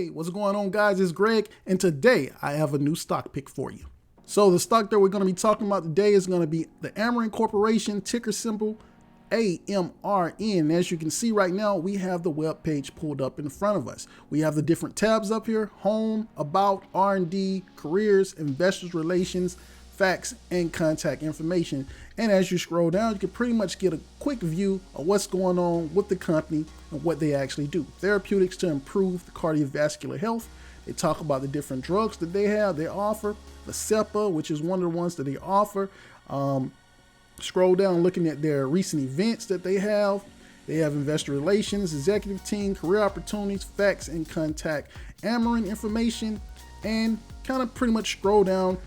Hey, what's going on, guys? It's Greg, and today I have a new stock pick for you. So the stock that we're going to be talking about today is going to be the Amarin Corporation, ticker symbol AMRN. As you can see right now, we have the web page pulled up in front of us. We have the different tabs up here: home, about, R&D, careers, investors relations, facts, and contact information. And as you scroll down, you can pretty much get a quick view of what's going on with the company and what they actually do. Therapeutics to improve the cardiovascular health. They talk about the different drugs that they offer. The SEPA, which is one of the ones that they offer. Scroll down looking at their recent events that they have. They have investor relations, executive team, career opportunities, facts, and contact Amarin information. And kind of pretty much scroll down.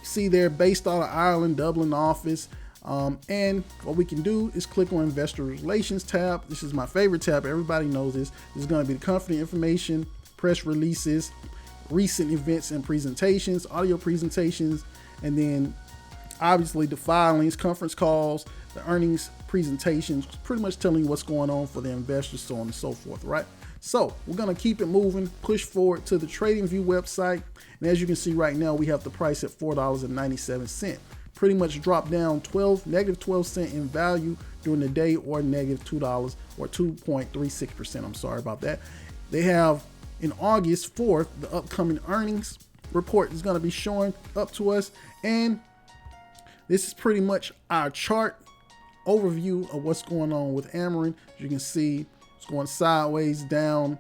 See they're based out of Ireland, Dublin office. And what we can do is click on investor relations tab. This is my favorite tab. Everybody knows this. This is going to be the company information, press releases, recent events and presentations, audio presentations, and then obviously the filings, conference calls, the earnings presentations, pretty much telling you what's going on for the investors, so on and so forth, right? So we're going to keep it moving, push forward to the TradingView website. And as you can see right now, we have the price at $4.97. Pretty much dropped down negative 12 cents in value during the day, or negative $2 or 2.36%. I'm sorry about that. They have in August 4th, the upcoming earnings report is going to be showing up to us. And this is pretty much our chart overview of what's going on with Amarin. As you can see, it's going sideways, down,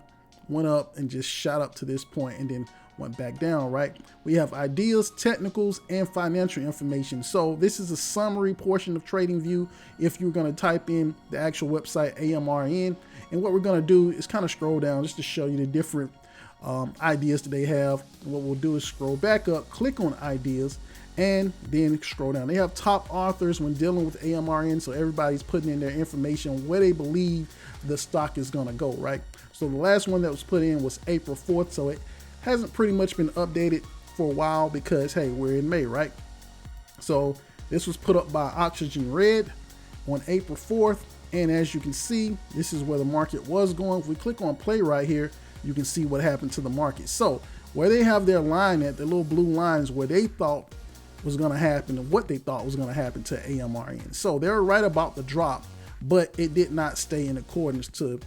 went up, and just shot up to this point, and then went back down, right? We have ideas, technicals, and financial information. So this is a summary portion of TradingView. If you're going to type in the actual website, AMRN, and what we're going to do is kind of scroll down just to show you the different ideas that they have. And what we'll do is scroll back up, click on ideas, and then scroll down. They have top authors when dealing with AMRN, so everybody's putting in their information where they believe the stock is going to go, right? So the last one that was put in was April 4th, so it hasn't pretty much been updated for a while because, hey, we're in May, right? So this was put up by Oxygen Red on April 4th, and as you can see, this is where the market was going. If we click on play right here, you can see what happened to the market. So where they have their line at, the little blue lines where they thought was going to happen and what they thought was going to happen to AMRN. So they're right about the drop, but it did not stay in accordance to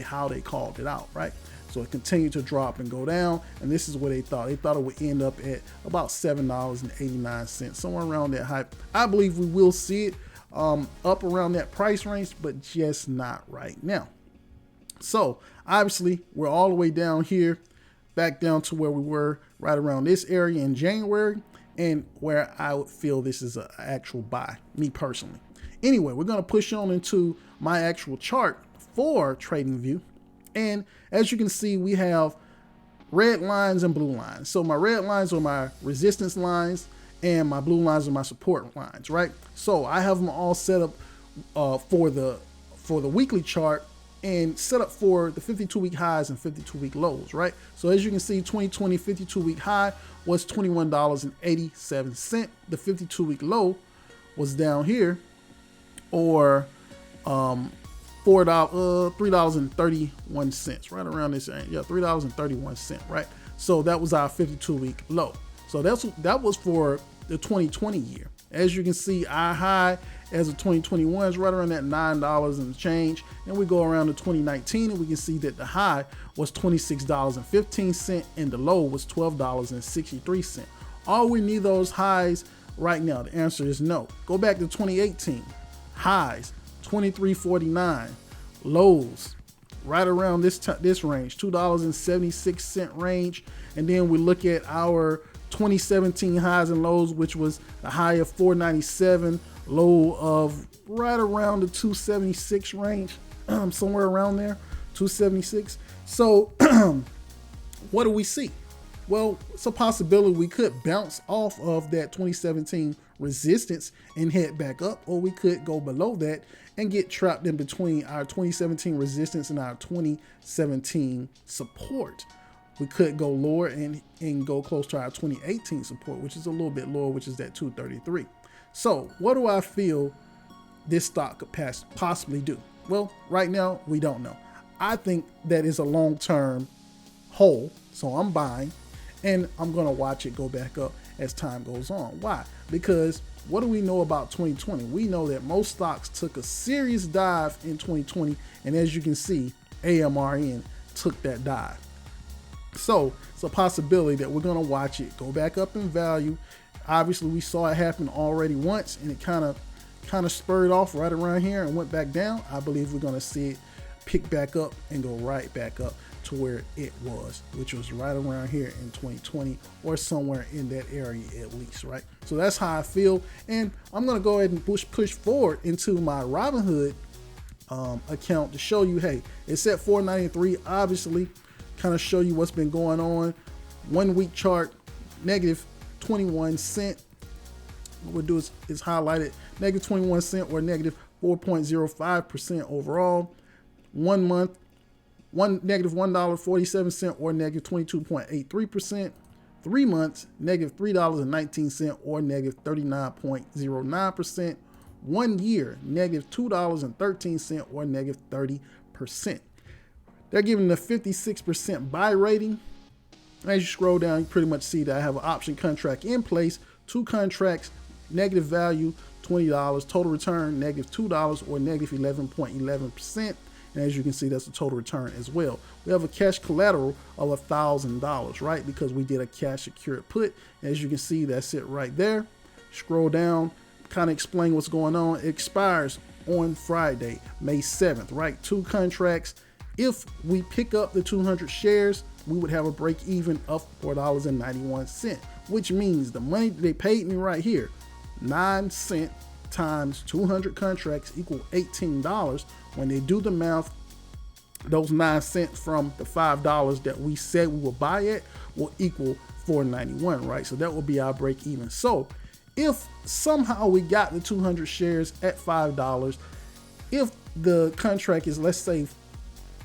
how they called it out, right? So it continued to drop and go down, and this is what they thought. They thought it would end up at about $7.89, somewhere around that hype. I believe we will see it up around that price range, but just not right now. So obviously we're all the way down here, back down to where we were right around this area in January, and where I would feel this is an actual buy, me personally. Anyway, we're going to push on into my actual chart for TradingView. And as you can see, we have red lines and blue lines. So my red lines are my resistance lines, and my blue lines are my support lines, right? So I have them all set up for the weekly chart, and set up for the 52-week highs and 52-week lows, right? So as you can see, 2020 52-week high was $21.87. The 52-week low was down here, or $3.31, right around this area. Yeah, $3.31, right? So that was our 52-week low. So that was for the 2020 year. As you can see, our high as of 2021 is right around that $9 and change. And we go around to 2019, and we can see that the high was $26.15 and the low was $12.63. Are we near those highs right now? The answer is no. Go back to 2018, highs $23.49, lows right around this range, $2.76 range. And then we look at our 2017 highs and lows, which was the high of $4.97, low of right around the $2.76 range, somewhere around there, $2.76. So what do we see? Well, it's a possibility we could bounce off of that 2017 resistance and head back up, or we could go below that and get trapped in between our 2017 resistance and our 2017 support. We could go lower and go close to our 2018 support, which is a little bit lower, which is that 233. So what do I feel this stock could possibly do? Well, right now, we don't know. I think that is a long-term whole. So I'm buying, and I'm gonna watch it go back up as time goes on. Why? Because what do we know about 2020? We know that most stocks took a serious dive in 2020, and as you can see, AMRN took that dive. So it's a possibility that we're gonna watch it go back up in value. Obviously, we saw it happen already once, and it kind of spurred off right around here and went back down. I believe we're gonna see it pick back up and go right back up to where it was, which was right around here in 2020 or somewhere in that area at least, right? So that's how I feel, and I'm gonna go ahead and push forward into my Robinhood account to show you, hey, it's at 493. Obviously, kind of show you what's been going on. 1 week chart, negative 21 cent. What we'll do is highlight it, negative 21 cent or negative 4.05% overall. 1 month, negative $1.47 or negative 22.83%. 3 months, negative $3.19 or negative 39.09%. 1 year, negative $2.13 or negative 30%. They're giving the 56% buy rating. As you scroll down, you pretty much see that I have an option contract in place, 2 contracts, negative value $20, total return negative $2 or negative 11.11%. And as you can see, that's the total return as well. We have a cash collateral of $1,000, right? Because we did a cash secured put. As you can see, that's it right there. Scroll down, kind of explain what's going on. It expires on Friday, May 7th, right? 2 contracts. If we pick up the 200 shares, we would have a break even of $4.91, which means the money they paid me right here, 9 cents times 200 contracts equal $18. When they do the math, those 9 cents from the $5 that we said we will buy at will equal $4.91, right? So that will be our break even. So if somehow we got the 200 shares at $5, if the contract is, let's say,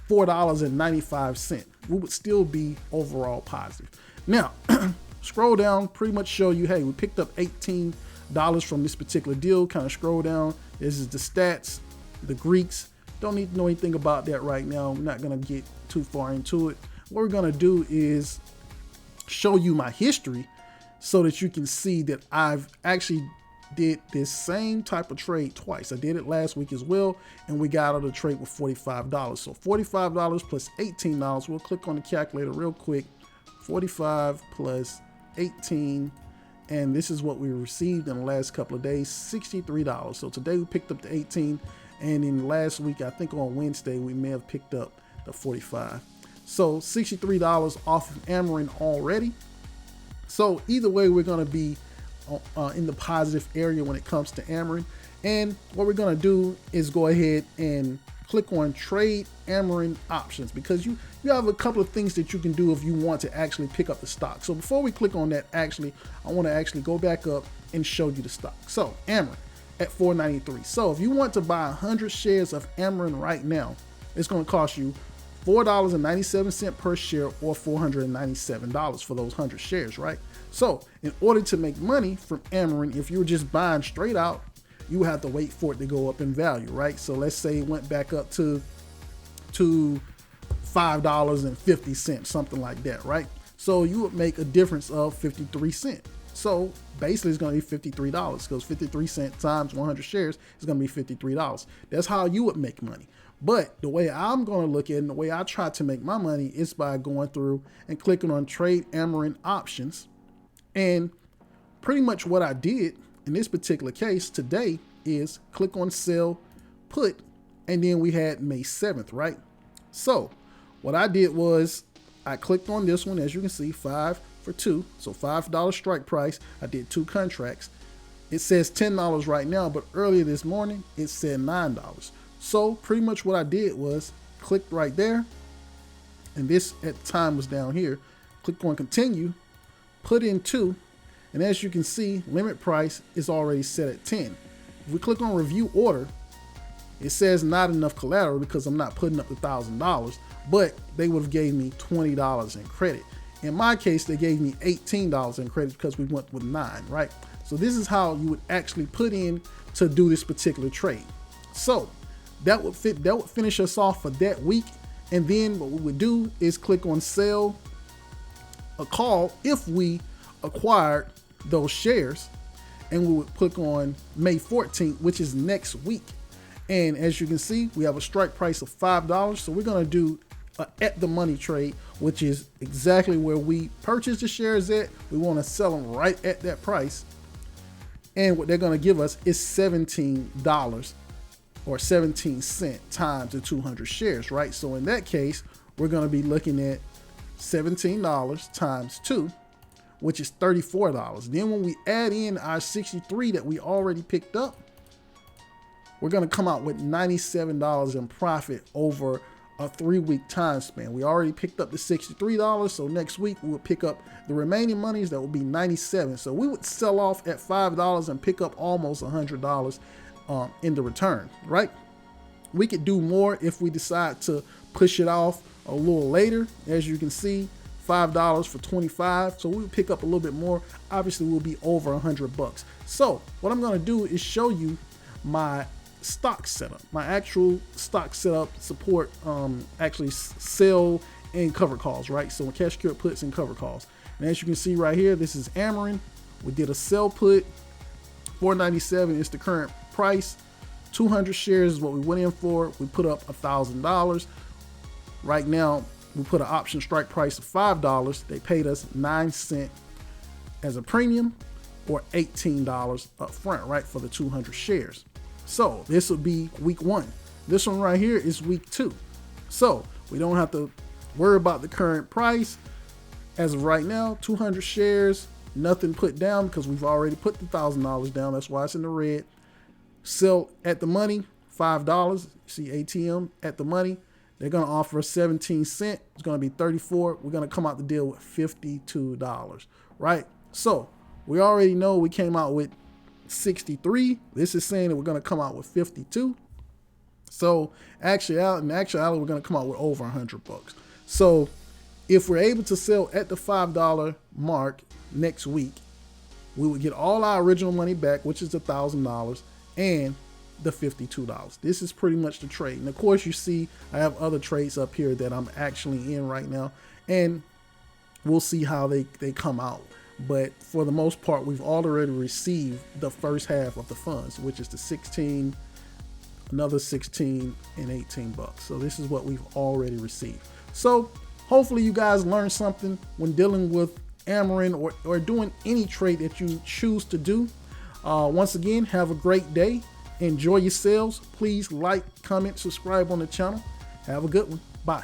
$4.95, we would still be overall positive. Now, scroll down, pretty much show you, hey, we picked up $18 from this particular deal. Kind of scroll down. This is the stats, the Greeks. Don't need to know anything about that right now. I'm not going to get too far into it. What we're going to do is show you my history so that you can see that I've actually did this same type of trade twice. I did it last week as well, and we got out of the trade with $45. So $45 plus $18. We'll click on the calculator real quick. 45 plus 18, and this is what we received in the last couple of days, $63. So today we picked up the 18, and in last week, I think on Wednesday, we may have picked up the 45. So $63 off of Amarin already. So either way, we're going to be in the positive area when it comes to Amarin. And what we're going to do is go ahead and click on trade Amarin options, because you have a couple of things that you can do if you want to actually pick up the stock. So before we click on that, I want to actually go back up and show you the stock. So Amarin at $4.93. So if you want to buy 100 shares of Amarin right now, it's going to cost you $4.97 per share or $497 for those 100 shares, right? So in order to make money from Amarin, if you're just buying straight out, you have to wait for it to go up in value, right? So let's say it went back up to $5.50, something like that, right? So you would make a difference of 53 cents. So basically it's going to be $53, because 53 cents times 100 shares is going to be $53. That's how you would make money. But the way I'm going to look at it and the way I try to make my money is by going through and clicking on trade Amarin options. And pretty much what I did in this particular case today is click on sell put, and then we had May 7th, right? So what I did was I clicked on this one, as you can see, 5 for 2, so $5 strike price. I did 2 contracts. It says $10 right now, but earlier this morning it said $9. So pretty much what I did was click right there, and this at the time was down here. Click on continue, put in 2, and as you can see, limit price is already set at 10. If we click on review order, it says not enough collateral because I'm not putting up the $1,000, but they would have gave me $20 in credit. In my case, they gave me $18 in credit because we went with 9, right? So this is how you would actually put in to do this particular trade. So that would finish us off for that week. And then what we would do is click on sell a call if we acquired those shares, and we would click on May 14th, which is next week. And as you can see, we have a strike price of $5. So we're going to do a at the money trade, which is exactly where we purchased the shares at. We want to sell them right at that price. And what they're going to give us is $17 or 17 cents times the 200 shares, right? So in that case, we're going to be looking at $17 times 2, which is $34. Then when we add in our 63 that we already picked up, we're going to come out with $97 in profit over a 3-week time span. We already picked up the $63, so next week we will pick up the remaining monies. That will be $97. So we would sell off at $5 and pick up almost $100 in the return, right? We could do more if we decide to push it off a little later. As you can see, $5 for 25. So we would pick up a little bit more. Obviously we'll be over $100. So what I'm going to do is show you my stock setup, my actual stock setup, support actually sell and cover calls, right? So cash secured puts and cover calls. And as you can see right here, this is Amarin. We did a sell put, $4.97 is the current price. 200 shares is what we went in for. We put up $1,000. Right now, we put an option strike price of $5. They paid us 9 cents as a premium, or $18 up front, right, for the 200 shares. So this would be week 1. This one right here is week 2. So we don't have to worry about the current price. As of right now, 200 shares, nothing put down because we've already put the $1,000 down. That's why it's in the red. Sell at the money, $5. See ATM at the money. They're going to offer us 17 cents. It's going to be 34. We're going to come out the deal with $52, right? So we already know we came out with 63. This is saying that we're going to come out with 52. So actually, in actuality, we're going to come out with over $100. So if we're able to sell at the $5 mark next week, we would get all our original money back, which is $1,000, and the $52. This is pretty much the trade. And of course, you see I have other trades up here that I'm actually in right now, and we'll see how they come out. But for the most part, we've already received the first half of the funds, which is the 16, another 16, and $18. So this is what we've already received. So hopefully you guys learned something when dealing with Amarin or doing any trade that you choose to do. Once again, have a great day. Enjoy your sales. Please like, comment, subscribe on the channel. Have a good one. Bye.